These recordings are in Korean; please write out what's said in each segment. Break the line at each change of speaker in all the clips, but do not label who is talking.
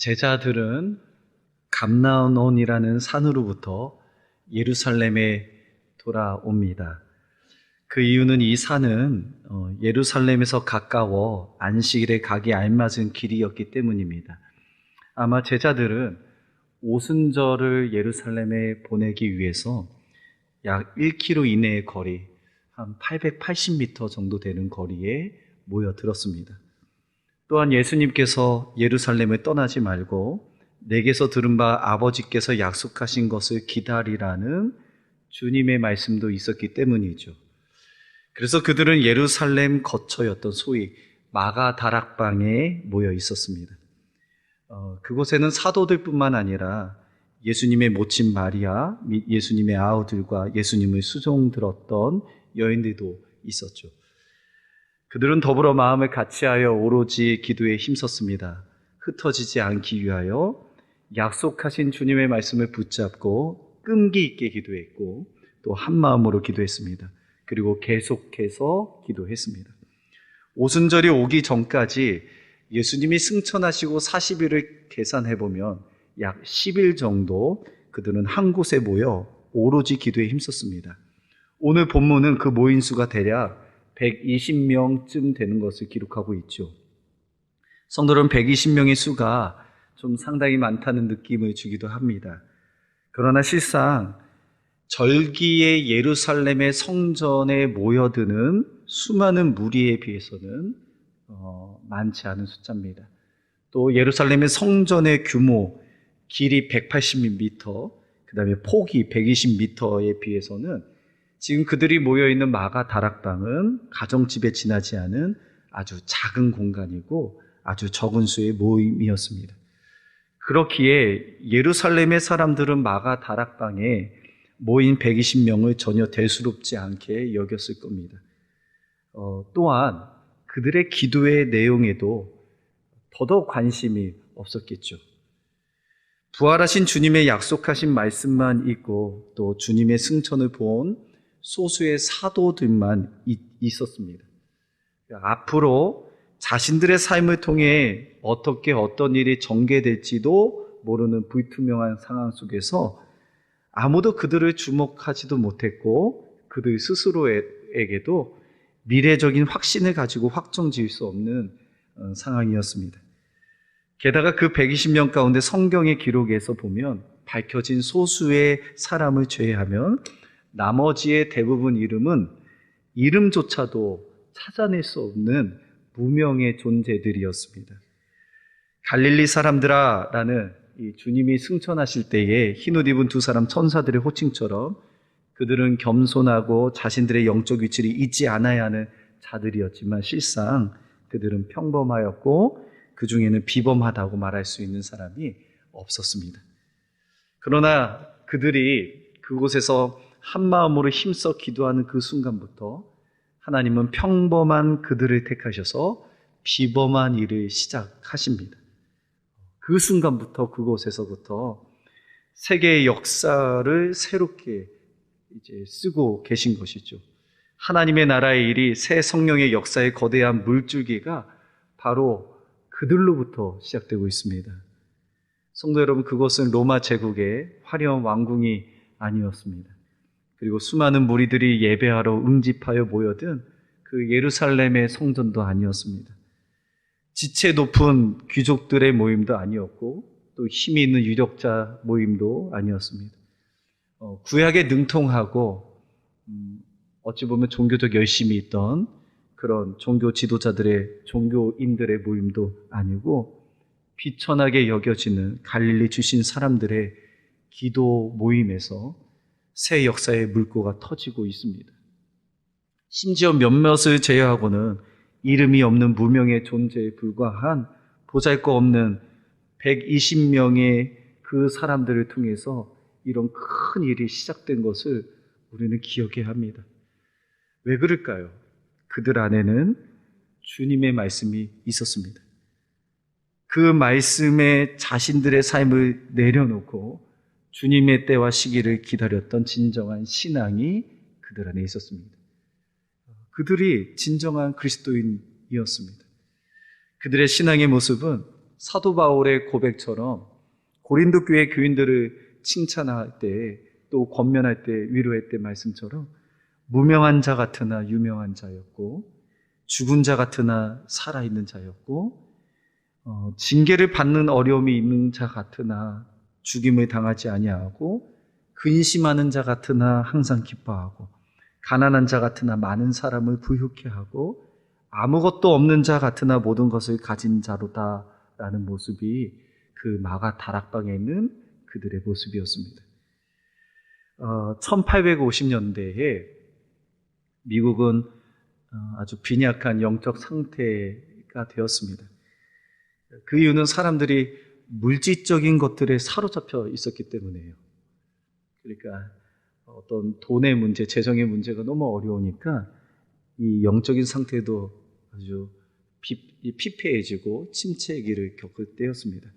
제자들은 감나온이라는 산으로부터 예루살렘에 돌아옵니다. 그 이유는 이 산은 예루살렘에서 가까워 안식일에 가기 알맞은 길이었기 때문입니다. 아마 제자들은 오순절을 예루살렘에 보내기 위해서 약 1km 이내의 거리, 한 880m 정도 되는 거리에 모여들었습니다. 또한 예수님께서 예루살렘을 떠나지 말고 내게서 들은 바 아버지께서 약속하신 것을 기다리라는 주님의 말씀도 있었기 때문이죠. 그래서 그들은 예루살렘 거처였던 소위 마가다락방에 모여 있었습니다. 그곳에는 사도들뿐만 아니라 예수님의 모친 마리아 및 예수님의 아우들과 예수님을 수종 들었던 여인들도 있었죠. 그들은 더불어 마음을 같이하여 오로지 기도에 힘썼습니다. 흩어지지 않기 위하여 약속하신 주님의 말씀을 붙잡고 끈기 있게 기도했고 또 한 마음으로 기도했습니다. 그리고 계속해서 기도했습니다. 오순절이 오기 전까지 예수님이 승천하시고 40일을 계산해보면 약 10일 정도 그들은 한 곳에 모여 오로지 기도에 힘썼습니다. 오늘 본문은 그 모인 수가 대략 120명쯤 되는 것을 기록하고 있죠. 성도는 120명의 수가 좀 상당히 많다는 느낌을 주기도 합니다. 그러나 실상 절기의 예루살렘의 성전에 모여드는 수많은 무리에 비해서는 많지 않은 숫자입니다. 또 예루살렘의 성전의 규모, 길이 180m, 그 다음에 폭이 120m에 비해서는 지금 그들이 모여있는 마가 다락방은 가정집에 지나지 않은 아주 작은 공간이고 아주 적은 수의 모임이었습니다. 그렇기에 예루살렘의 사람들은 마가 다락방에 모인 120명을 전혀 대수롭지 않게 여겼을 겁니다. 또한 그들의 기도의 내용에도 더더욱 관심이 없었겠죠. 부활하신 주님의 약속하신 말씀만 있고 또 주님의 승천을 본 소수의 사도들만 있었습니다. 앞으로 자신들의 삶을 통해 어떻게 어떤 일이 전개될지도 모르는 불투명한 상황 속에서 아무도 그들을 주목하지도 못했고 그들 스스로에게도 미래적인 확신을 가지고 확정 지을 수 없는 상황이었습니다. 게다가 그 120명 가운데 성경의 기록에서 보면 밝혀진 소수의 사람을 제외하면 나머지의 대부분 이름은 이름조차도 찾아낼 수 없는 무명의 존재들이었습니다. 갈릴리 사람들아 라는 이 주님이 승천하실 때에 흰옷 입은 두 사람 천사들의 호칭처럼 그들은 겸손하고 자신들의 영적 위치를 잊지 않아야 하는 자들이었지만 실상 그들은 평범하였고 그 중에는 비범하다고 말할 수 있는 사람이 없었습니다. 그러나 그들이 그곳에서 한 마음으로 힘써 기도하는 그 순간부터 하나님은 평범한 그들을 택하셔서 비범한 일을 시작하십니다. 그 순간부터 그곳에서부터 세계의 역사를 새롭게 이제 쓰고 계신 것이죠. 하나님의 나라의 일이 새 성령의 역사의 거대한 물줄기가 바로 그들로부터 시작되고 있습니다. 성도 여러분, 그것은 로마 제국의 화려한 왕궁이 아니었습니다. 그리고 수많은 무리들이 예배하러 응집하여 모여든 그 예루살렘의 성전도 아니었습니다. 지체 높은 귀족들의 모임도 아니었고 또 힘이 있는 유력자 모임도 아니었습니다. 구약에 능통하고 어찌 보면 종교적 열심이 있던 그런 종교 지도자들의 종교인들의 모임도 아니고 비천하게 여겨지는 갈릴리 출신 사람들의 기도 모임에서 새 역사의 물꼬가 터지고 있습니다. 심지어 몇몇을 제외하고는 이름이 없는 무명의 존재에 불과한 보잘것없는 120명의 그 사람들을 통해서 이런 큰 일이 시작된 것을 우리는 기억해야 합니다. 왜 그럴까요? 그들 안에는 주님의 말씀이 있었습니다. 그 말씀에 자신들의 삶을 내려놓고 주님의 때와 시기를 기다렸던 진정한 신앙이 그들 안에 있었습니다. 그들이 진정한 그리스도인이었습니다. 그들의 신앙의 모습은 사도 바울의 고백처럼 고린도 교회 교인들을 칭찬할 때, 또 권면할 때, 위로할 때 말씀처럼 무명한 자 같으나 유명한 자였고, 죽은 자 같으나 살아있는 자였고, 징계를 받는 어려움이 있는 자 같으나 죽임을 당하지 아니하고, 근심하는 자 같으나 항상 기뻐하고, 가난한 자 같으나 많은 사람을 부유케 하고, 아무것도 없는 자 같으나 모든 것을 가진 자로다라는 모습이 그 마가 다락방에 있는 그들의 모습이었습니다. 1850년대에 미국은 아주 빈약한 영적 상태가 되었습니다. 그 이유는 사람들이 물질적인 것들에 사로잡혀 있었기 때문이에요. 그러니까 어떤 돈의 문제, 재정의 문제가 너무 어려우니까 이 영적인 상태도 아주 피폐해지고 침체의 길을 겪을 때였습니다.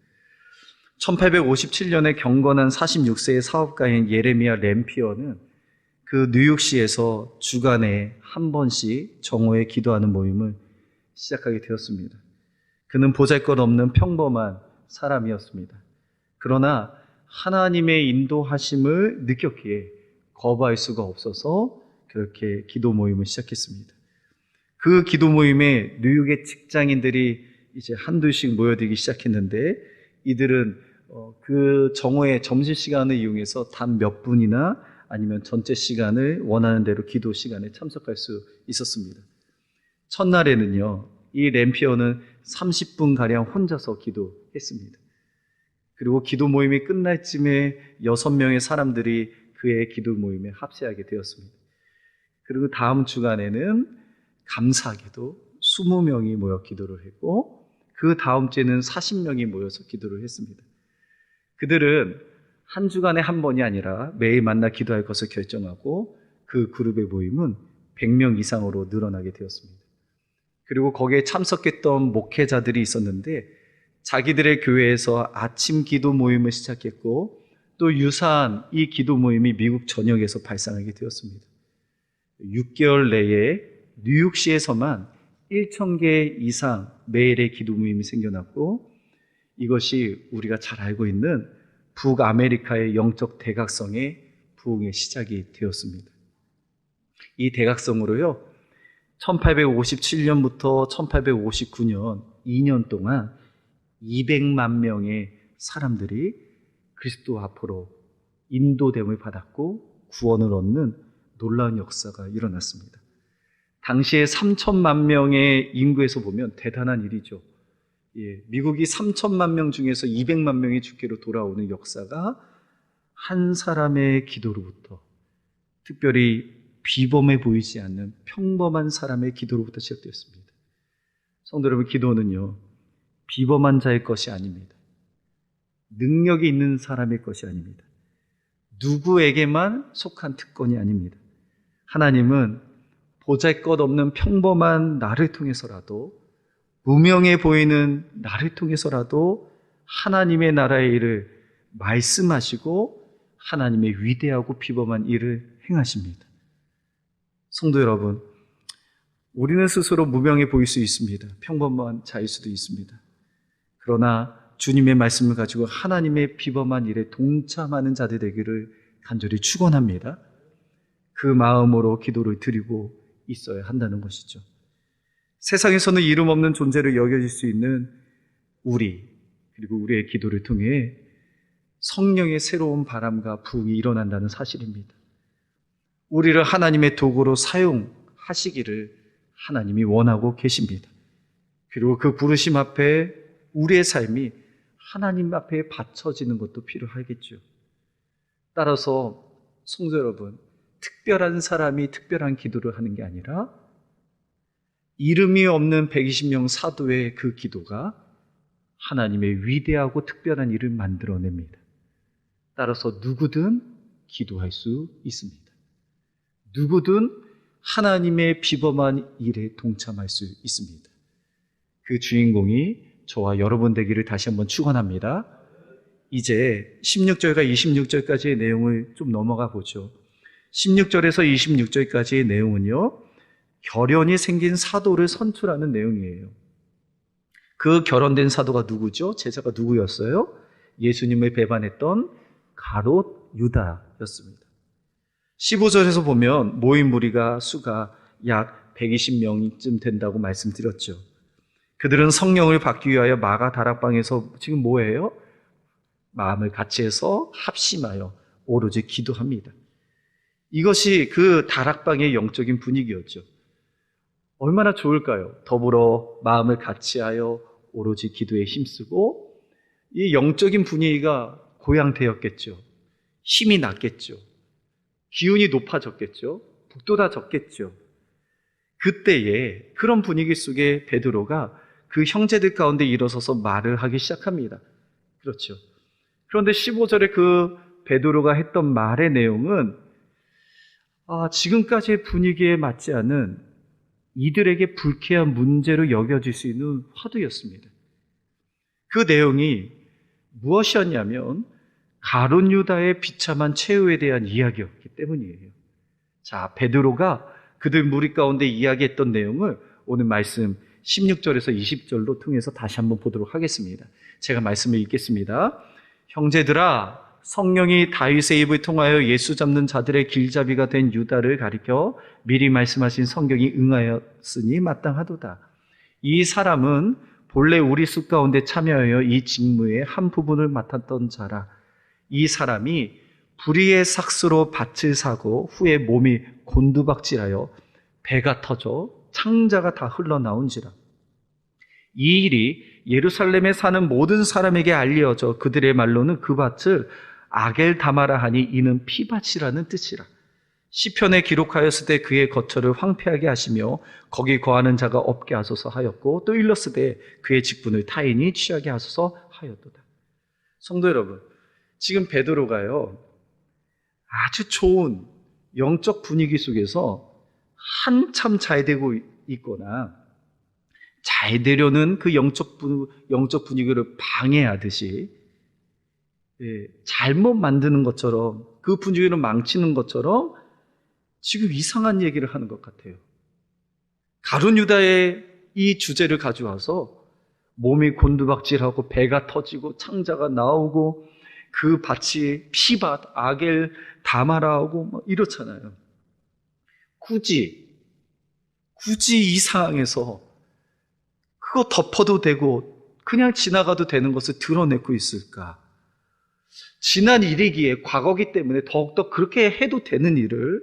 1857년에 경건한 46세의 사업가인 예레미야 램피어는 그 뉴욕시에서 주간에 한 번씩 정오에 기도하는 모임을 시작하게 되었습니다. 그는 보잘것없는 평범한 사람이었습니다. 그러나 하나님의 인도하심을 느꼈기에 거부할 수가 없어서 그렇게 기도 모임을 시작했습니다. 그 기도 모임에 뉴욕의 직장인들이 이제 한두씩 모여들기 시작했는데, 이들은 그 정오의 점심시간을 이용해서 단 몇 분이나 아니면 전체 시간을 원하는 대로 기도 시간에 참석할 수 있었습니다. 첫날에는요, 이 램피어는 30분가량 혼자서 기도했습니다. 그리고 기도 모임이 끝날 쯤에 6명의 사람들이 그의 기도 모임에 합세하게 되었습니다. 그리고 다음 주간에는 감사하게도 20명이 모여 기도를 했고, 그 다음 주에는 40명이 모여서 기도를 했습니다. 그들은 한 주간에 한 번이 아니라 매일 만나 기도할 것을 결정하고, 그 그룹의 모임은 100명 이상으로 늘어나게 되었습니다. 그리고 거기에 참석했던 목회자들이 있었는데, 자기들의 교회에서 아침 기도 모임을 시작했고, 또 유사한 이 기도 모임이 미국 전역에서 발생하게 되었습니다. 6개월 내에 뉴욕시에서만 1,000개 이상 매일의 기도 모임이 생겨났고, 이것이 우리가 잘 알고 있는 북아메리카의 영적 대각성의 부흥의 시작이 되었습니다. 이 대각성으로요, 1857년부터 1859년 2년 동안 200만 명의 사람들이 그리스도 앞으로 인도됨을 받았고 구원을 얻는 놀라운 역사가 일어났습니다. 당시에 3천만 명의 인구에서 보면 대단한 일이죠. 미국이 3천만 명 중에서 200만 명이 주께로 돌아오는 역사가 한 사람의 기도로부터, 특별히 비범해 보이지 않는 평범한 사람의 기도로부터 시작되었습니다. 성도 여러분, 기도는요, 비범한 자의 것이 아닙니다. 능력이 있는 사람의 것이 아닙니다. 누구에게만 속한 특권이 아닙니다. 하나님은 보잘것없는 평범한 나를 통해서라도, 무명해 보이는 나를 통해서라도 하나님의 나라의 일을 말씀하시고 하나님의 위대하고 비범한 일을 행하십니다. 성도 여러분, 우리는 스스로 무명해 보일 수 있습니다. 평범한 자일 수도 있습니다. 그러나 주님의 말씀을 가지고 하나님의 비범한 일에 동참하는 자들 되기를 간절히 축원합니다. 그 마음으로 기도를 드리고 있어야 한다는 것이죠. 세상에서는 이름 없는 존재로 여겨질 수 있는 우리, 그리고 우리의 기도를 통해 성령의 새로운 바람과 부흥이 일어난다는 사실입니다. 우리를 하나님의 도구로 사용하시기를 하나님이 원하고 계십니다. 그리고 그 부르심 앞에 우리의 삶이 하나님 앞에 바쳐지는 것도 필요하겠죠. 따라서 성도 여러분, 특별한 사람이 특별한 기도를 하는 게 아니라 이름이 없는 120명 사도의 그 기도가 하나님의 위대하고 특별한 일을 만들어냅니다. 따라서 누구든 기도할 수 있습니다. 누구든 하나님의 비범한 일에 동참할 수 있습니다. 그 주인공이 저와 여러분 되기를 다시 한번 축원합니다. 이제 16절과 26절까지의 내용을 좀 넘어가 보죠. 16절에서 26절까지의 내용은요, 결연이 생긴 사도를 선출하는 내용이에요. 그 결혼된 사도가 누구죠? 제자가 누구였어요? 예수님을 배반했던 가롯 유다였습니다. 15절에서 보면 모인 무리가 수가 약 120명쯤 된다고 말씀드렸죠. 그들은 성령을 받기 위하여 마가 다락방에서 지금 뭐예요? 마음을 같이 해서 합심하여 오로지 기도합니다. 이것이 그 다락방의 영적인 분위기였죠. 얼마나 좋을까요? 더불어 마음을 같이하여 오로지 기도에 힘쓰고 이 영적인 분위기가 고양되었겠죠. 힘이 났겠죠. 기운이 높아졌겠죠. 북돋아졌겠죠. 그때에 그런 분위기 속에 베드로가 그 형제들 가운데 일어서서 말을 하기 시작합니다. 그렇죠. 그런데 15절에 그 베드로가 했던 말의 내용은 지금까지의 분위기에 맞지 않은 이들에게 불쾌한 문제로 여겨질 수 있는 화두였습니다. 그 내용이 무엇이었냐면 가룟 유다의 비참한 최후에 대한 이야기였기 때문이에요. 자, 베드로가 그들 무리 가운데 이야기했던 내용을 오늘 말씀 16절에서 20절로 통해서 다시 한번 보도록 하겠습니다. 제가 말씀을 읽겠습니다. 형제들아, 성령이 다윗의 입을 통하여 예수 잡는 자들의 길잡이가 된 유다를 가리켜 미리 말씀하신 성경이 응하였으니 마땅하도다. 이 사람은 본래 우리 수 가운데 참여하여 이 직무의 한 부분을 맡았던 자라. 이 사람이 불의의 삭스로 밭을 사고 후에 몸이 곤두박질하여 배가 터져 창자가 다 흘러나온지라. 이 일이 예루살렘에 사는 모든 사람에게 알려져 그들의 말로는 그 밭을 아겔다마라 하니 이는 피밭이라는 뜻이라. 시편에 기록하였을 때 그의 거처를 황폐하게 하시며 거기 거하는 자가 없게 하소서 하였고 또 일렀으되 그의 직분을 타인이 취하게 하소서 하였도다. 성도 여러분, 지금 베드로가요 아주 좋은 영적 분위기 속에서 한참 잘 되고 있거나 잘 되려는 그 영적 분위기를 방해하듯이 잘못 만드는 것처럼 그 분위기를 망치는 것처럼 지금 이상한 얘기를 하는 것 같아요. 가룟 유다의 이 주제를 가져와서 몸이 곤두박질하고 배가 터지고 창자가 나오고 그 밭이 피밭, 아겔 다마라하고 막 이렇잖아요. 굳이 이 상황에서 그거 덮어도 되고 그냥 지나가도 되는 것을 드러내고 있을까? 지난 일이기에 과거기 때문에 더욱더 그렇게 해도 되는 일을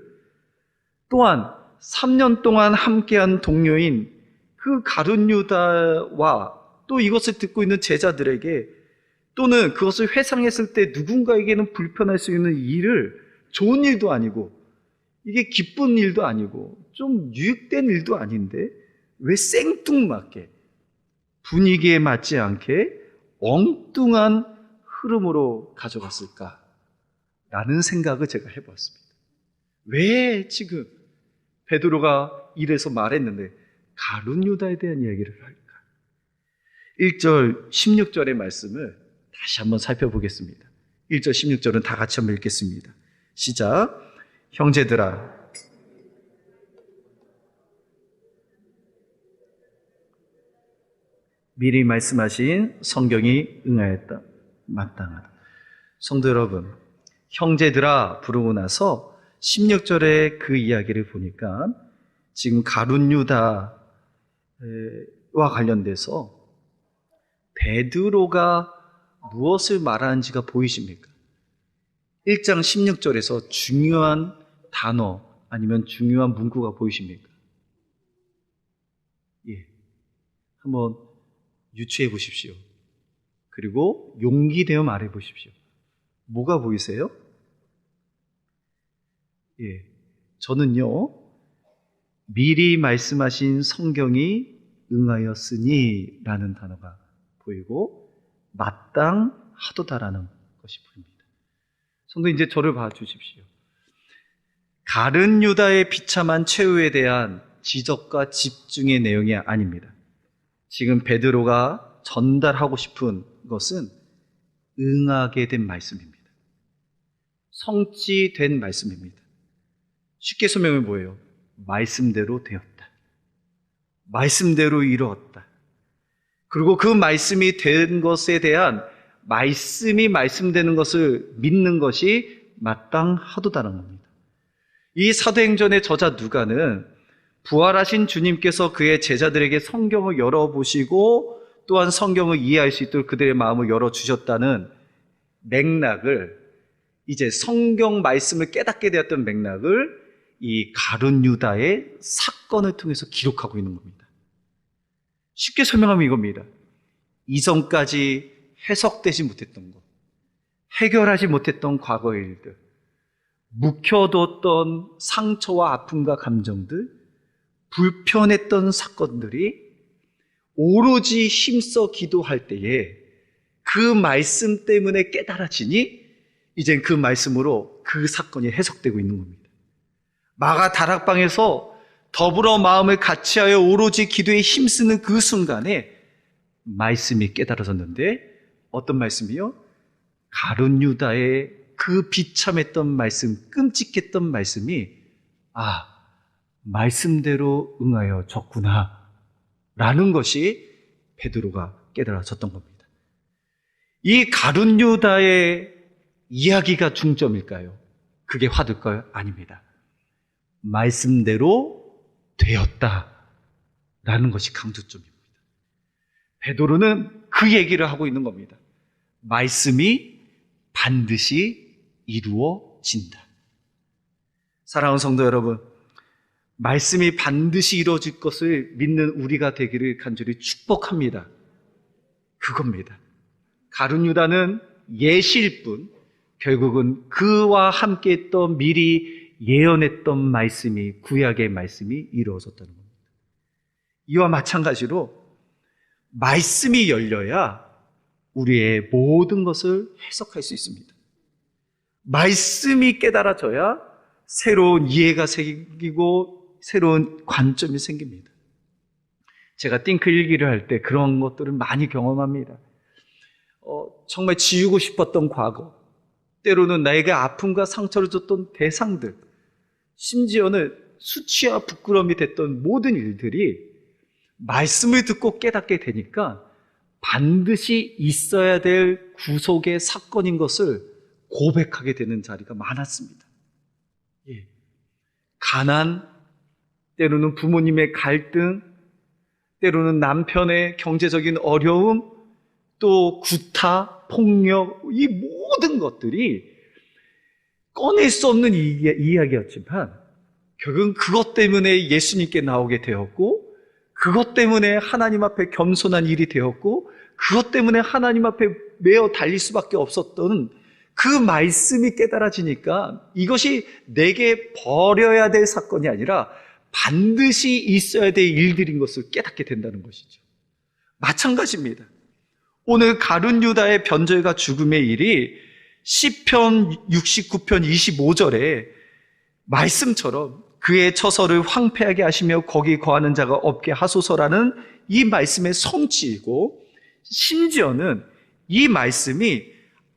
또한 3년 동안 함께한 동료인 그 가룟 유다와 또 이것을 듣고 있는 제자들에게 또는 그것을 회상했을 때 누군가에게는 불편할 수 있는 일을 좋은 일도 아니고 이게 기쁜 일도 아니고 좀 유익된 일도 아닌데 왜 생뚱맞게 분위기에 맞지 않게 엉뚱한 흐름으로 가져갔을까? 라는 생각을 제가 해봤습니다. 왜 지금 베드로가 이래서 말했는데 가룟 유다에 대한 이야기를 할까? 1절 16절의 말씀을 다시 한번 살펴보겠습니다. 1절 16절은 다 같이 한번 읽겠습니다. 시작. 형제들아, 미리 말씀하신 성경이 응하였다. 마땅하다. 성도 여러분, 형제들아 부르고 나서 16절의 그 이야기를 보니까 지금 가룟 유다와 관련돼서 베드로가 무엇을 말하는지가 보이십니까? 1장 16절에서 중요한 단어 아니면 중요한 문구가 보이십니까? 예, 한번 유추해 보십시오. 그리고 용기 내어 말해 보십시오. 뭐가 보이세요? 예, 저는요 미리 말씀하신 성경이 응하였으니 라는 단어가 보이고 마땅하도다라는 것이 보입니다. 성도 이제 저를 봐주십시오. 가룟 유다의 비참한 최후에 대한 지적과 집중의 내용이 아닙니다. 지금 베드로가 전달하고 싶은 것은 응하게 된 말씀입니다. 성취된 말씀입니다. 쉽게 설명해 뭐예요? 말씀대로 되었다. 말씀대로 이루었다. 그리고 그 말씀이 된 것에 대한 말씀이 말씀되는 것을 믿는 것이 마땅하도다는 겁니다. 이 사도행전의 저자 누가는 부활하신 주님께서 그의 제자들에게 성경을 열어보시고 또한 성경을 이해할 수 있도록 그들의 마음을 열어주셨다는 맥락을, 이제 성경 말씀을 깨닫게 되었던 맥락을 이 가룟 유다의 사건을 통해서 기록하고 있는 겁니다. 쉽게 설명하면 이겁니다. 이전까지 해석되지 못했던 것, 해결하지 못했던 과거의 일들, 묵혀뒀던 상처와 아픔과 감정들, 불편했던 사건들이 오로지 힘써 기도할 때에 그 말씀 때문에 깨달아지니 이젠 그 말씀으로 그 사건이 해석되고 있는 겁니다. 마가 다락방에서 더불어 마음을 같이하여 오로지 기도에 힘쓰는 그 순간에 말씀이 깨달아졌는데, 어떤 말씀이요? 가룟 유다의 그 비참했던 말씀, 끔찍했던 말씀이 말씀대로 응하여 졌구나 라는 것이 베드로가 깨달아졌던 겁니다. 이 가룟 유다의 이야기가 중점일까요? 그게 화두일까요? 아닙니다. 말씀대로 되었다라는 것이 강조점입니다. 베드로는 그 얘기를 하고 있는 겁니다. 말씀이 반드시 이루어진다. 사랑하는 성도 여러분, 말씀이 반드시 이루어질 것을 믿는 우리가 되기를 간절히 축복합니다. 그겁니다. 가룟 유다는 예시일 뿐 결국은 그와 함께 했던 미리 예언했던 말씀이, 구약의 말씀이 이루어졌다는 겁니다. 이와 마찬가지로 말씀이 열려야 우리의 모든 것을 해석할 수 있습니다. 말씀이 깨달아져야 새로운 이해가 생기고 새로운 관점이 생깁니다. 제가 띵크 일기를 할 때 그런 것들을 많이 경험합니다. 정말 지우고 싶었던 과거, 때로는 나에게 아픔과 상처를 줬던 대상들, 심지어는 수치와 부끄러움이 됐던 모든 일들이 말씀을 듣고 깨닫게 되니까 반드시 있어야 될 구속의 사건인 것을 고백하게 되는 자리가 많았습니다. 가난, 때로는 부모님의 갈등, 때로는 남편의 경제적인 어려움, 또 구타, 폭력, 이 모든 것들이 꺼낼 수 없는 이야기였지만 결국은 그것 때문에 예수님께 나오게 되었고, 그것 때문에 하나님 앞에 겸손한 일이 되었고, 그것 때문에 하나님 앞에 매어 달릴 수밖에 없었던 그 말씀이 깨달아지니까 이것이 내게 버려야 될 사건이 아니라 반드시 있어야 될 일들인 것을 깨닫게 된다는 것이죠. 마찬가지입니다. 오늘 가룟 유다의 변절과 죽음의 일이 시편 69편 25절에 말씀처럼 그의 처소를 황폐하게 하시며 거기 거하는 자가 없게 하소서라는 이 말씀의 성취이고, 심지어는 이 말씀이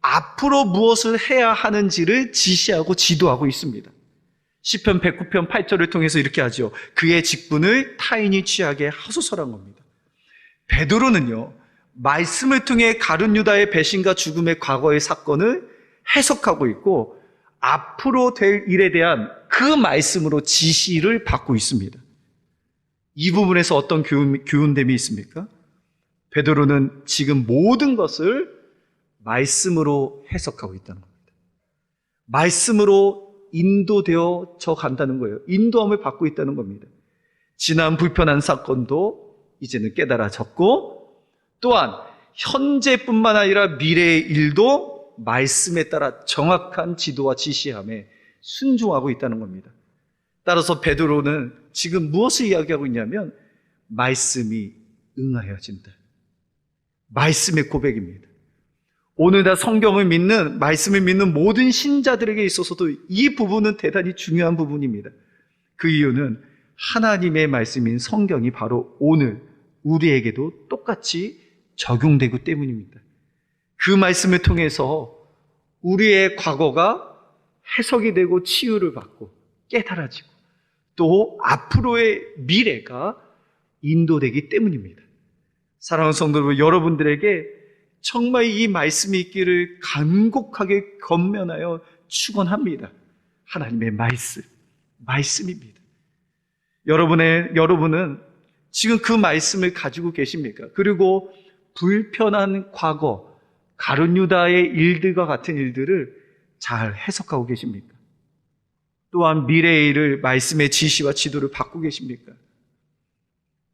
앞으로 무엇을 해야 하는지를 지시하고 지도하고 있습니다. 시편 109편 8절을 통해서 이렇게 하죠. 그의 직분을 타인이 취하게 하소서란 겁니다. 베드로는요, 말씀을 통해 가룟 유다의 배신과 죽음의 과거의 사건을 해석하고 있고, 앞으로 될 일에 대한 그 말씀으로 지시를 받고 있습니다. 이 부분에서 어떤 교훈됨이 있습니까? 베드로는 지금 모든 것을 말씀으로 해석하고 있다는 겁니다. 말씀으로 인도되어 져 간다는 거예요. 인도함을 받고 있다는 겁니다. 지난 불편한 사건도 이제는 깨달아졌고, 또한 현재뿐만 아니라 미래의 일도 말씀에 따라 정확한 지도와 지시함에 순종하고 있다는 겁니다. 따라서 베드로는 지금 무엇을 이야기하고 있냐면 말씀이 응하여진다. 말씀의 고백입니다. 오늘 성경을 믿는, 말씀을 믿는 모든 신자들에게 있어서도 이 부분은 대단히 중요한 부분입니다. 그 이유는 하나님의 말씀인 성경이 바로 오늘 우리에게도 똑같이 적용되기 때문입니다. 그 말씀을 통해서 우리의 과거가 해석이 되고 치유를 받고 깨달아지고 또 앞으로의 미래가 인도되기 때문입니다. 사랑하는 성도 여러분, 여러분들에게 정말 이 말씀이 있기를 간곡하게 권면하여 축원합니다. 하나님의 말씀입니다. 여러분은 지금 그 말씀을 가지고 계십니까? 그리고 불편한 과거, 가룟 유다의 일들과 같은 일들을 잘 해석하고 계십니까? 또한 미래의 일을 말씀의 지시와 지도를 받고 계십니까?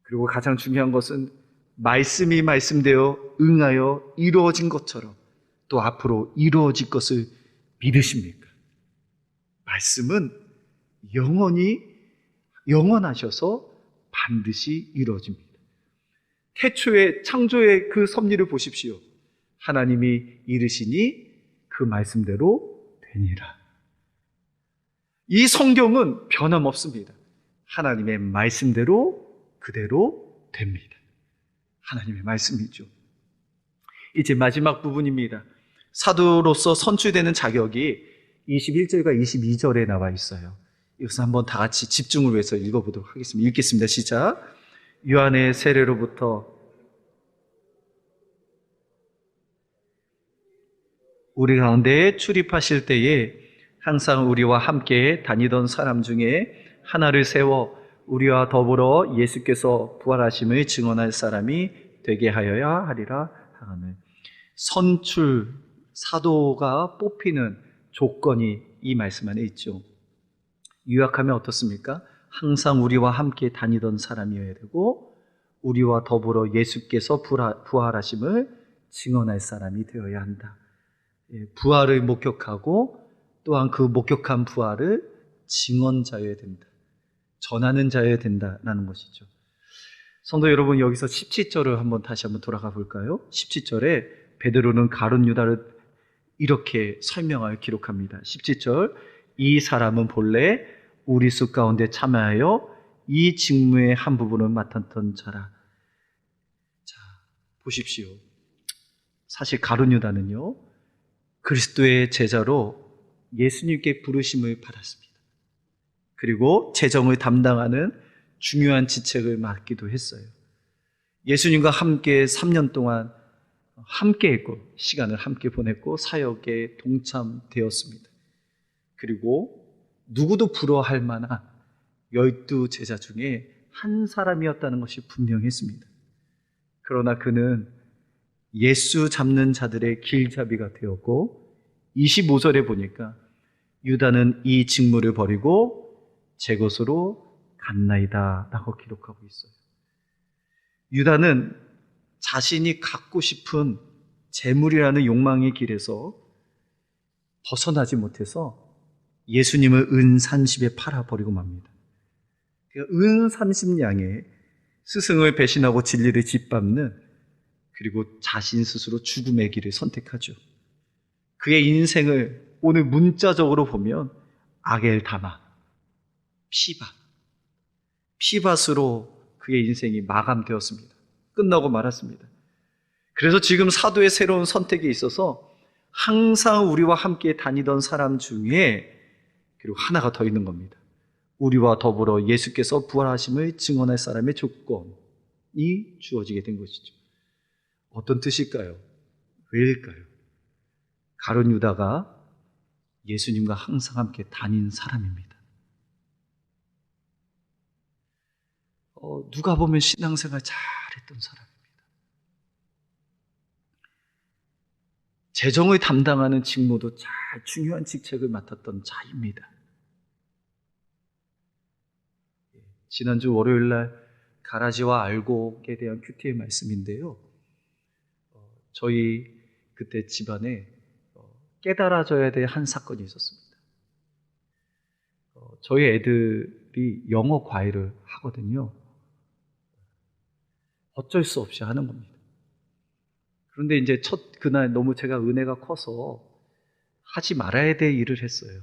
그리고 가장 중요한 것은 말씀이 말씀되어 응하여 이루어진 것처럼 또 앞으로 이루어질 것을 믿으십니까? 말씀은 영원하셔서 반드시 이루어집니다. 태초의 창조의 그 섭리를 보십시오. 하나님이 이르시니 그 말씀대로 되니라. 이 성경은 변함없습니다. 하나님의 말씀대로 그대로 됩니다. 하나님의 말씀이죠. 이제 마지막 부분입니다. 사도로서 선출되는 자격이 21절과 22절에 나와 있어요. 이것을 한번 다 같이 집중을 위해서 읽어보도록 하겠습니다. 읽겠습니다. 시작. 요한의 세례로부터 우리 가운데 출입하실 때에 항상 우리와 함께 다니던 사람 중에 하나를 세워 우리와 더불어 예수께서 부활하심을 증언할 사람이 되게 하여야 하리라 하거늘. 선출, 사도가 뽑히는 조건이 이 말씀 안에 있죠. 요약하면 어떻습니까? 항상 우리와 함께 다니던 사람이어야 되고 우리와 더불어 예수께서 부활하심을 증언할 사람이 되어야 한다. 부활을 목격하고 또한 그 목격한 부활을 증언자여야 된다. 전하는 자여야 된다라는 것이죠. 성도 여러분, 여기서 17절을 다시 한번 돌아가 볼까요? 17절에 베드로는 가룟 유다를 이렇게 설명하여 기록합니다. 17절, 이 사람은 본래 우리 수 가운데 참여하여 이 직무의 한 부분을 맡았던 자라. 자, 보십시오. 사실 가룟 유다는요, 그리스도의 제자로 예수님께 부르심을 받았습니다. 그리고 재정을 담당하는 중요한 직책을 맡기도 했어요. 예수님과 함께 3년 동안 함께 했고 시간을 함께 보냈고 사역에 동참되었습니다. 그리고 누구도 부러워할 만한 12 제자 중에 한 사람이었다는 것이 분명했습니다. 그러나 그는 예수 잡는 자들의 길잡이가 되었고 25절에 보니까 유다는 이 직무를 버리고 제 곳으로 갔나이다 라고 기록하고 있어요. 유다는 자신이 갖고 싶은 재물이라는 욕망의 길에서 벗어나지 못해서 예수님을 은 30에 팔아버리고 맙니다. 은 30냥에 스승을 배신하고 진리를 짓밟는, 그리고 자신 스스로 죽음의 길을 선택하죠. 그의 인생을 오늘 문자적으로 보면 아겔다마, 피밭으로 그의 인생이 마감되었습니다. 끝나고 말았습니다. 그래서 지금 사도의 새로운 선택에 있어서 항상 우리와 함께 다니던 사람 중에 그리고 하나가 더 있는 겁니다. 우리와 더불어 예수께서 부활하심을 증언할 사람의 조건이 주어지게 된 것이죠. 어떤 뜻일까요? 왜일까요? 가룟 유다가 예수님과 항상 함께 다닌 사람입니다. 누가 보면 신앙생활 잘했던 사람입니다. 재정을 담당하는 직무도 잘 중요한 직책을 맡았던 자입니다. 지난주 월요일날 가라지와 알곡에 대한 큐티의 말씀인데요. 저희 그때 집안에 깨달아져야 될 한 사건이 있었습니다. 저희 애들이 영어 과외를 하거든요. 어쩔 수 없이 하는 겁니다. 그런데 이제 그날 너무 제가 은혜가 커서 하지 말아야 될 일을 했어요.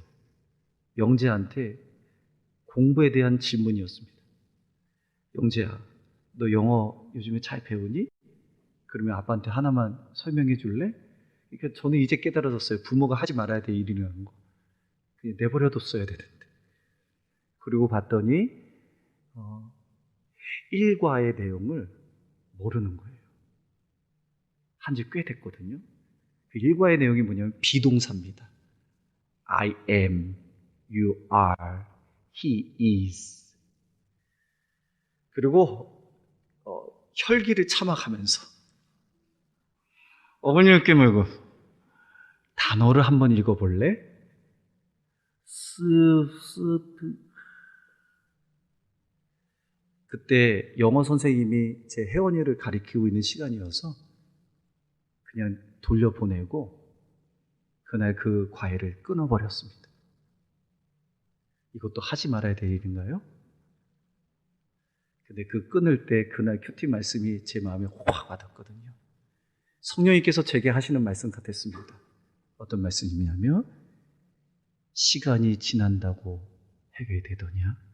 영재한테 공부에 대한 질문이었습니다. 영재야, 너 영어 요즘에 잘 배우니? 그러면 아빠한테 하나만 설명해 줄래? 그러니까 저는 이제 깨달아졌어요. 부모가 하지 말아야 될 일이라는 거. 그냥 내버려뒀어야 되는데. 그리고 봤더니 일과의 내용을 모르는 거예요. 한지 꽤 됐거든요. 그 일과의 내용이 뭐냐면 비동사입니다. I am, you are, he is. 그리고 혈기를 참아가면서 어머니를 깨물고 단어를 한번 읽어볼래? 그때 영어 선생님이 제 혜원이를 가리키고 있는 시간이어서 그냥 돌려보내고 그날 그 과외를 끊어버렸습니다. 이것도 하지 말아야 될 일인가요? 근데 그 끊을 때 그날 큐티 말씀이 제 마음에 확 와닿거든요. 성령님께서 제게 하시는 말씀 같았습니다. 어떤 말씀이냐면 시간이 지난다고 해결되더냐?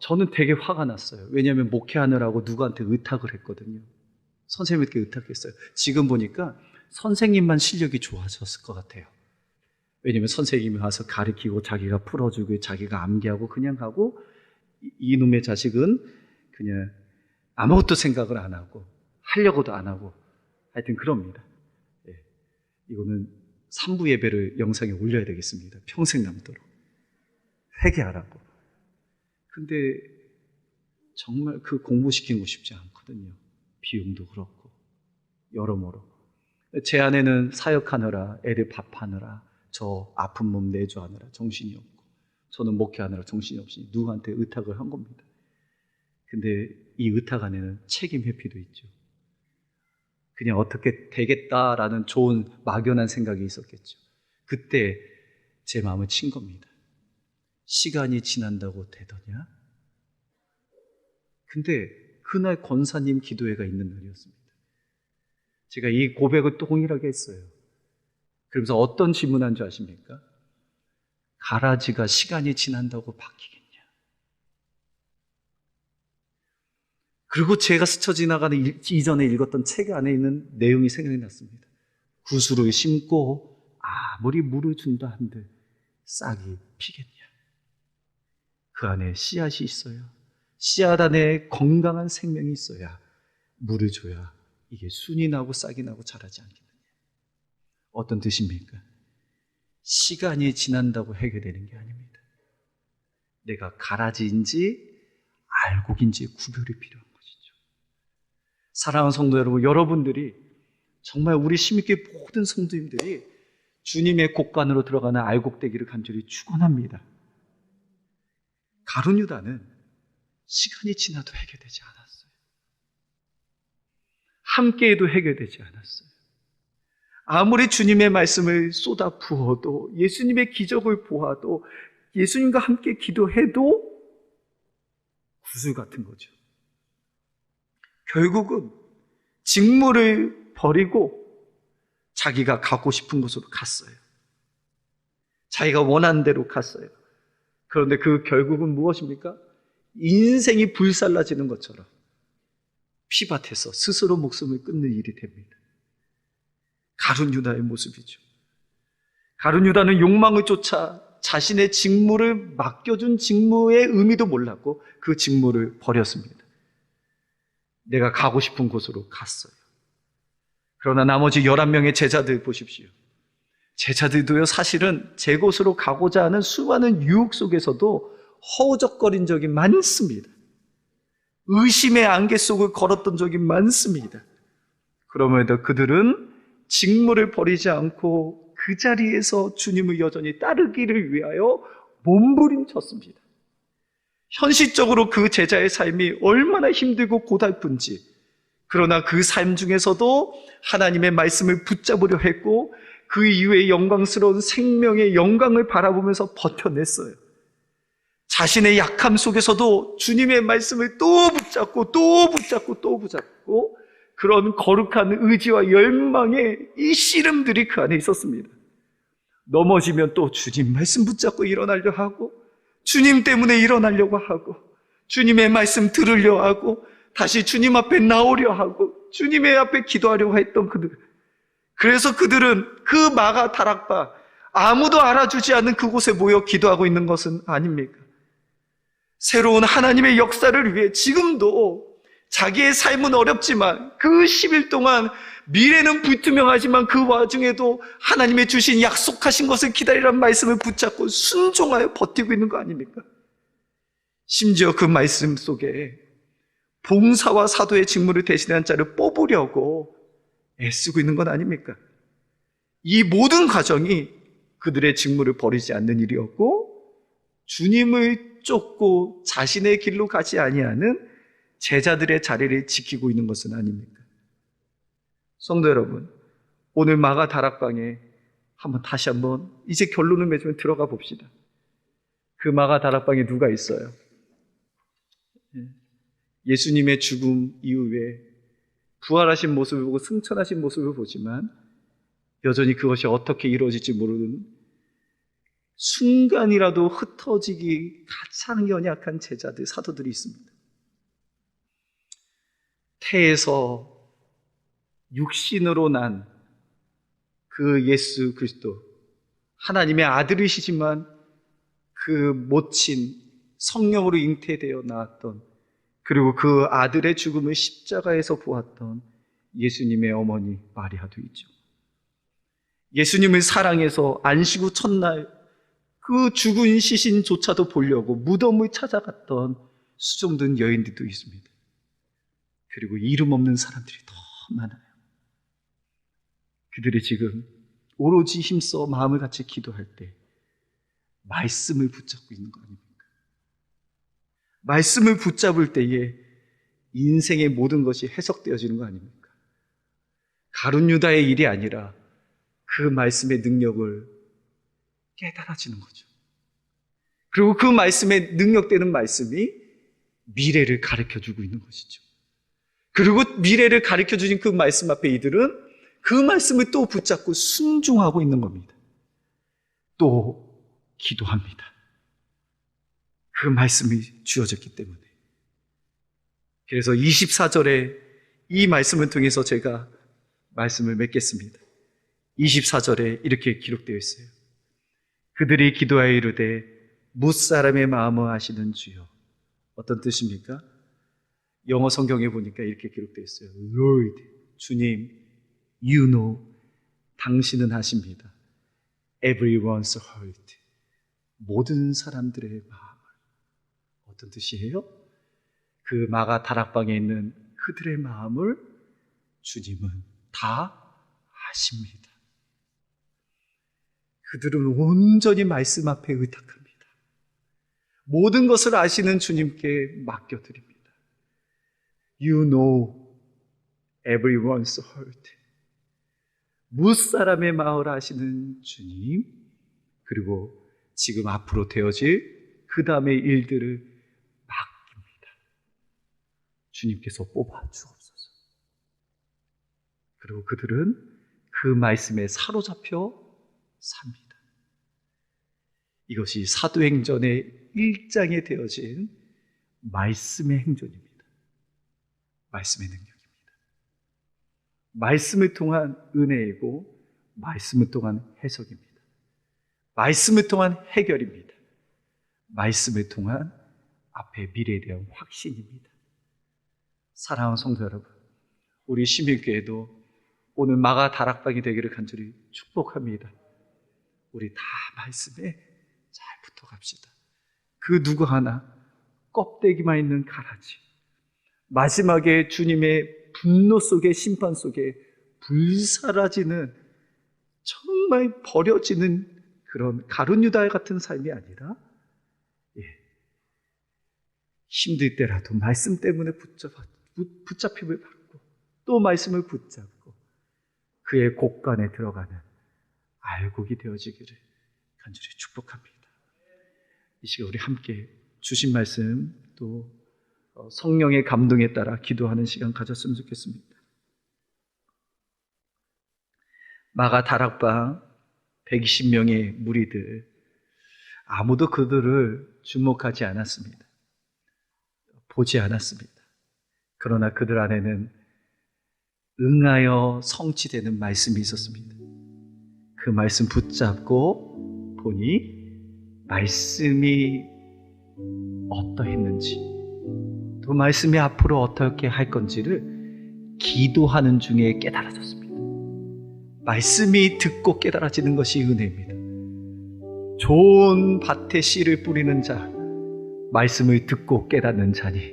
저는 되게 화가 났어요. 왜냐하면 목회하느라고 누구한테 의탁을 했거든요. 선생님께 의탁했어요. 지금 보니까 선생님만 실력이 좋아졌을 것 같아요. 왜냐하면 선생님이 와서 가르치고 자기가 풀어주고 자기가 암기하고 그냥 하고 이놈의 자식은 그냥 아무것도 생각을 안 하고 하려고도 안 하고 하여튼 그럽니다. 예. 이거는 3부 예배를 영상에 올려야 되겠습니다. 평생 남도록 회개하라고. 근데 정말 그 공부시키는 거 쉽지 않거든요. 비용도 그렇고 여러모로. 제 아내는 사역하느라 애들 밥하느라 저 아픈 몸 내조하느라 정신이 없고 저는 목회하느라 정신이 없으니 누구한테 의탁을 한 겁니다. 근데 이 의탁 안에는 책임 회피도 있죠. 그냥 어떻게 되겠다라는 좋은 막연한 생각이 있었겠죠. 그때 제 마음을 친 겁니다. 시간이 지난다고 되더냐? 근데 그날 권사님 기도회가 있는 날이었습니다. 제가 이 고백을 동일하게 했어요. 그러면서 어떤 질문한 줄 아십니까? 가라지가 시간이 지난다고 바뀌겠냐? 그리고 제가 스쳐 지나가는 이전에 읽었던 책 안에 있는 내용이 생각이 났습니다. 구슬을 심고 아무리 물을 준다 한들 싹이 피겠냐? 그 안에 씨앗이 있어야, 씨앗 안에 건강한 생명이 있어야 물을 줘야 이게 순이 나고 싹이 나고 자라지 않겠느냐? 어떤 뜻입니까? 시간이 지난다고 해결되는 게 아닙니다. 내가 가라지인지 알곡인지 구별이 필요한 것이죠. 사랑하는 성도 여러분, 여러분들이 정말 우리 심있게 모든 성도님들이 주님의 곡간으로 들어가는 알곡되기를 간절히 축원합니다. 가룟 유다는 시간이 지나도 해결되지 않았어요. 함께해도 해결되지 않았어요. 아무리 주님의 말씀을 쏟아 부어도 예수님의 기적을 보아도 예수님과 함께 기도해도 구슬 같은 거죠. 결국은 직무를 버리고 자기가 가고 싶은 곳으로 갔어요. 자기가 원하는 대로 갔어요. 그런데 그 결국은 무엇입니까? 인생이 불살라지는 것처럼 피밭에서 스스로 목숨을 끊는 일이 됩니다. 가룟 유다의 모습이죠. 가룟 유다는 욕망을 쫓아 자신의 직무를 맡겨준 직무의 의미도 몰랐고 그 직무를 버렸습니다. 내가 가고 싶은 곳으로 갔어요. 그러나 나머지 11명의 제자들 보십시오. 제자들도요, 사실은 제 곳으로 가고자 하는 수많은 유혹 속에서도 허우적거린 적이 많습니다. 의심의 안개 속을 걸었던 적이 많습니다. 그럼에도 그들은 직무를 버리지 않고 그 자리에서 주님을 여전히 따르기를 위하여 몸부림쳤습니다. 현실적으로 그 제자의 삶이 얼마나 힘들고 고달픈지, 그러나 그 삶 중에서도 하나님의 말씀을 붙잡으려 했고 그 이후에 영광스러운 생명의 영광을 바라보면서 버텨냈어요. 자신의 약함 속에서도 주님의 말씀을 또 붙잡고 또 붙잡고 또 붙잡고 그런 거룩한 의지와 열망의 이 씨름들이 그 안에 있었습니다. 넘어지면 또 주님 말씀 붙잡고 일어나려 하고 주님 때문에 일어나려고 하고 주님의 말씀 들으려 하고 다시 주님 앞에 나오려 하고 주님의 앞에 기도하려고 했던 그들. 그래서 그들은 그 마가 다락바 아무도 알아주지 않는 그곳에 모여 기도하고 있는 것은 아닙니까? 새로운 하나님의 역사를 위해 지금도 자기의 삶은 어렵지만 그 10일 동안 미래는 불투명하지만 그 와중에도 하나님의 주신 약속하신 것을 기다리라는 말씀을 붙잡고 순종하여 버티고 있는 거 아닙니까? 심지어 그 말씀 속에 봉사와 사도의 직무를 대신한 자를 뽑으려고 애쓰고 있는 건 아닙니까? 이 모든 과정이 그들의 직무를 버리지 않는 일이었고 주님을 쫓고 자신의 길로 가지 아니하는 제자들의 자리를 지키고 있는 것은 아닙니까? 성도 여러분, 오늘 마가 다락방에 다시 한번 이제 결론을 맺으면 들어가 봅시다. 그 마가 다락방에 누가 있어요? 예수님의 죽음 이후에 부활하신 모습을 보고 승천하신 모습을 보지만 여전히 그것이 어떻게 이루어질지 모르는 순간이라도 흩어지기 가장 연약한 제자들, 사도들이 있습니다. 태에서 육신으로 난 그 예수 그리스도, 하나님의 아들이시지만 그 모친 성령으로 잉태되어 나왔던, 그리고 그 아들의 죽음을 십자가에서 보았던 예수님의 어머니 마리아도 있죠. 예수님을 사랑해서 안식 후 첫날 그 죽은 시신조차도 보려고 무덤을 찾아갔던 수종든 여인들도 있습니다. 그리고 이름 없는 사람들이 더 많아요. 그들이 지금 오로지 힘써 마음을 같이 기도할 때 말씀을 붙잡고 있는 거 아닙니까? 말씀을 붙잡을 때에 인생의 모든 것이 해석되어지는 거 아닙니까? 가룟 유다의 일이 아니라 그 말씀의 능력을 깨달아지는 거죠. 그리고 그 말씀에 능력되는 말씀이 미래를 가르쳐주고 있는 것이죠. 그리고 미래를 가르쳐주신 그 말씀 앞에 이들은 그 말씀을 또 붙잡고 순종하고 있는 겁니다. 또 기도합니다. 그 말씀이 주어졌기 때문에. 그래서 24절에 이 말씀을 통해서 제가 말씀을 맺겠습니다. 24절에 이렇게 기록되어 있어요. 그들이 기도하여 이르되 무사람의 마음을 아시는 주여. 어떤 뜻입니까? 영어 성경에 보니까 이렇게 기록되어 있어요. Lord, 주님, you know, 당신은 아십니다. Everyone's heart, 모든 사람들의 마음을. 어떤 뜻이에요? 그 마가 다락방에 있는 그들의 마음을 주님은 다 아십니다. 그들은 온전히 말씀 앞에 의탁합니다. 모든 것을 아시는 주님께 맡겨드립니다. You know everyone's heart. 무사람의 마음을 아시는 주님, 그리고 지금 앞으로 되어질 그 다음의 일들을 맡깁니다. 주님께서 뽑아 주옵소서. 그리고 그들은 그 말씀에 사로잡혀 삽니다. 이것이 사도행전의 1장에 되어진 말씀의 행전입니다. 말씀의 능력입니다. 말씀을 통한 은혜이고 말씀을 통한 해석입니다. 말씀을 통한 해결입니다. 말씀을 통한 앞의 미래에 대한 확신입니다. 사랑하는 성도 여러분, 우리 시민교회도 오늘 마가 다락방이 되기를 간절히 축복합니다. 우리 다 말씀에 잘 붙어갑시다. 그 누구 하나 껍데기만 있는 가라지, 마지막에 주님의 분노 속에, 심판 속에 불사라지는, 정말 버려지는 그런 가룟 유다 같은 삶이 아니라, 힘들 때라도 말씀 때문에 붙잡힘을 받고 또 말씀을 붙잡고 그의 곳간에 들어가는 알곡이 되어지기를 간절히 축복합니다. 이 시간 우리 함께 주신 말씀 또 성령의 감동에 따라 기도하는 시간 가졌으면 좋겠습니다. 마가 다락방 120명의 무리들, 아무도 그들을 주목하지 않았습니다. 보지 않았습니다. 그러나 그들 안에는 응하여 성취되는 말씀이 있었습니다. 그 말씀 붙잡고 보니 말씀이 어떠했는지, 또 그 말씀이 앞으로 어떻게 할 건지를 기도하는 중에 깨달아졌습니다. 말씀이 듣고 깨달아지는 것이 은혜입니다. 좋은 밭에 씨를 뿌리는 자, 말씀을 듣고 깨닫는 자니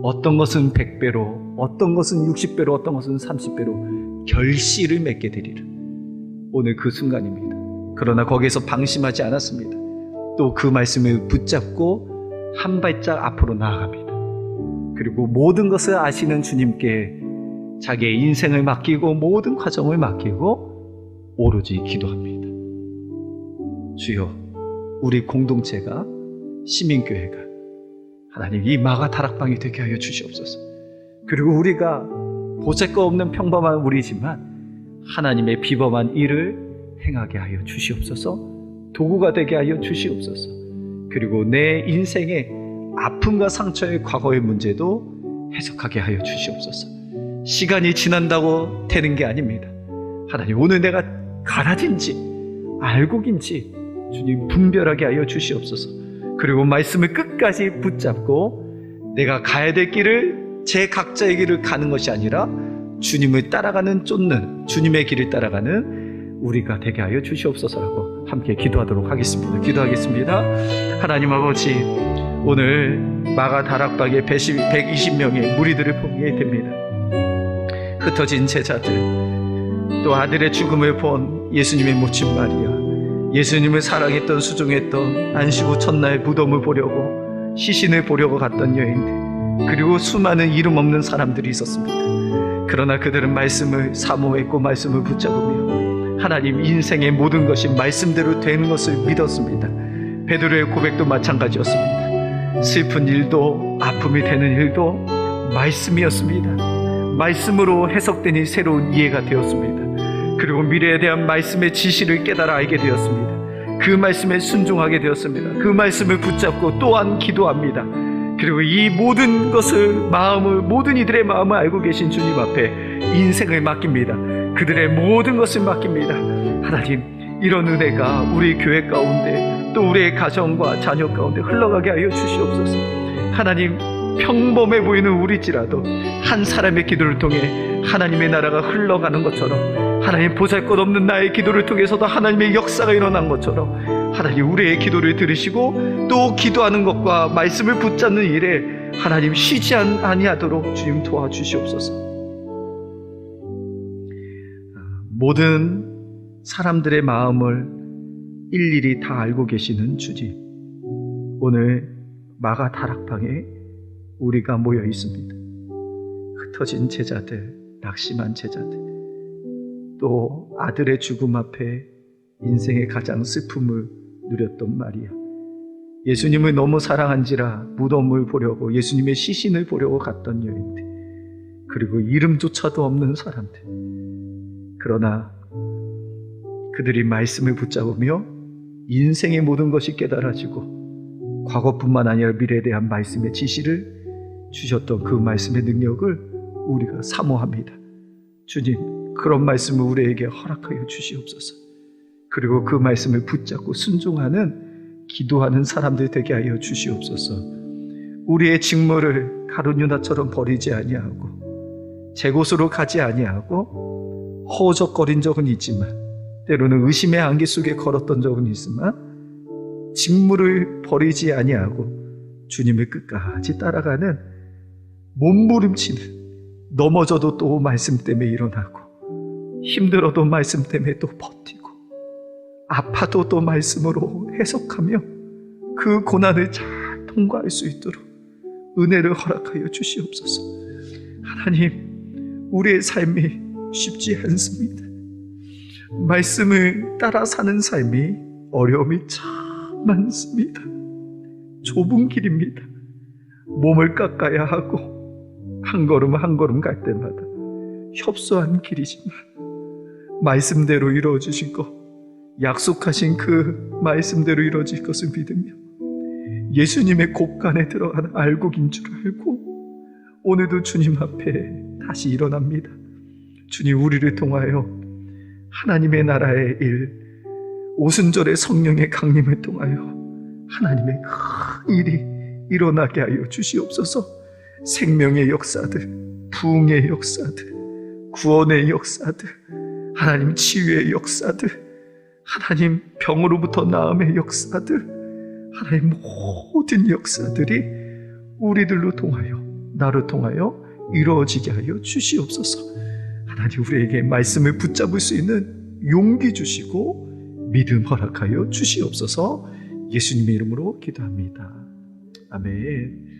어떤 것은 100배로, 어떤 것은 60배로, 어떤 것은 30배로 결실을 맺게 되리라. 오늘 그 순간입니다. 그러나 거기에서 방심하지 않았습니다. 또 그 말씀을 붙잡고 한 발짝 앞으로 나아갑니다. 그리고 모든 것을 아시는 주님께 자기의 인생을 맡기고 모든 과정을 맡기고 오로지 기도합니다. 주여, 우리 공동체가, 시민교회가 하나님 이 마가 다락방이 되게 하여 주시옵소서. 그리고 우리가 보잘것없는 평범한 우리지만 하나님의 비범한 일을 행하게 하여 주시옵소서. 도구가 되게 하여 주시옵소서. 그리고 내 인생의 아픔과 상처의 과거의 문제도 해석하게 하여 주시옵소서. 시간이 지난다고 되는 게 아닙니다. 하나님, 오늘 내가 가라진지 알곡인지 주님 분별하게 하여 주시옵소서. 그리고 말씀을 끝까지 붙잡고 내가 가야 될 길을, 제 각자의 길을 가는 것이 아니라 주님을 따라가는, 쫓는 주님의 길을 따라가는 우리가 되게 하여 주시옵소서라고 함께 기도하도록 하겠습니다. 기도하겠습니다. 하나님 아버지, 오늘 마가 다락방에 120명의 무리들을 보게 됩니다. 흩어진 제자들, 또 아들의 죽음을 본 예수님의 모친 마리아, 예수님을 사랑했던, 수종했던 안식 후 첫날 무덤을 보려고, 시신을 보려고 갔던 여인들, 그리고 수많은 이름 없는 사람들이 있었습니다. 그러나 그들은 말씀을 사모했고 말씀을 붙잡으며 하나님, 인생의 모든 것이 말씀대로 되는 것을 믿었습니다. 베드로의 고백도 마찬가지였습니다. 슬픈 일도 아픔이 되는 일도 말씀이었습니다. 말씀으로 해석되니 새로운 이해가 되었습니다. 그리고 미래에 대한 말씀의 지시를 깨달아 알게 되었습니다. 그 말씀에 순종하게 되었습니다. 그 말씀을 붙잡고 또한 기도합니다. 그리고 이 모든 것을, 모든 이들의 마음을 알고 계신 주님 앞에 인생을 맡깁니다. 그들의 모든 것을 맡깁니다. 하나님, 이런 은혜가 우리 교회 가운데, 또 우리의 가정과 자녀 가운데 흘러가게 하여 주시옵소서. 하나님, 평범해 보이는 우리지라도 한 사람의 기도를 통해 하나님의 나라가 흘러가는 것처럼, 하나님, 보잘것없는 나의 기도를 통해서도 하나님의 역사가 일어난 것처럼, 하나님, 우리의 기도를 들으시고 또 기도하는 것과 말씀을 붙잡는 일에 하나님 쉬지 아니하도록 주님 도와주시옵소서. 모든 사람들의 마음을 일일이 다 알고 계시는 주님, 오늘 마가 다락방에 우리가 모여 있습니다. 흩어진 제자들, 낙심한 제자들, 또 아들의 죽음 앞에 인생의 가장 슬픔을 누렸던 마리아, 예수님을 너무 사랑한지라 무덤을 보려고, 예수님의 시신을 보려고 갔던 여인들, 그리고 이름조차도 없는 사람들. 그러나 그들이 말씀을 붙잡으며 인생의 모든 것이 깨달아지고 과거뿐만 아니라 미래에 대한 말씀의 지시를 주셨던 그 말씀의 능력을 우리가 사모합니다. 주님, 그런 말씀을 우리에게 허락하여 주시옵소서. 그리고 그 말씀을 붙잡고 순종하는, 기도하는 사람들 되게 하여 주시옵소서. 우리의 직무를 가룟 유다처럼 버리지 아니하고 제 곳으로 가지 아니하고 허우적거린 적은 있지만, 때로는 의심의 안개 속에 걸었던 적은 있지만, 직무를 버리지 아니하고 주님의 끝까지 따라가는, 몸부림치는, 넘어져도 또 말씀 때문에 일어나고, 힘들어도 말씀 때문에 또 버티고, 아파도 또 말씀으로 해석하며 그 고난을 잘 통과할 수 있도록 은혜를 허락하여 주시옵소서. 하나님, 우리의 삶이 쉽지 않습니다. 말씀을 따라 사는 삶이 어려움이 참 많습니다. 좁은 길입니다. 몸을 깎아야 하고 한 걸음 한 걸음 갈 때마다 협소한 길이지만, 말씀대로 이루어지신 것, 약속하신 그 말씀대로 이루어질 것을 믿으며 예수님의 곳간에 들어가는 알곡인 줄 알고 오늘도 주님 앞에 다시 일어납니다. 주님, 우리를 통하여 하나님의 나라의 일, 오순절의 성령의 강림을 통하여 하나님의 큰 일이 일어나게 하여 주시옵소서. 생명의 역사들, 부흥의 역사들, 구원의 역사들, 하나님 치유의 역사들, 하나님 병으로부터 나음의 역사들, 하나님 모든 역사들이 우리들로 통하여, 나로 통하여 이루어지게 하여 주시옵소서. 하나님 우리에게 말씀을 붙잡을 수 있는 용기 주시고 믿음 허락하여 주시옵소서. 예수님의 이름으로 기도합니다. 아멘.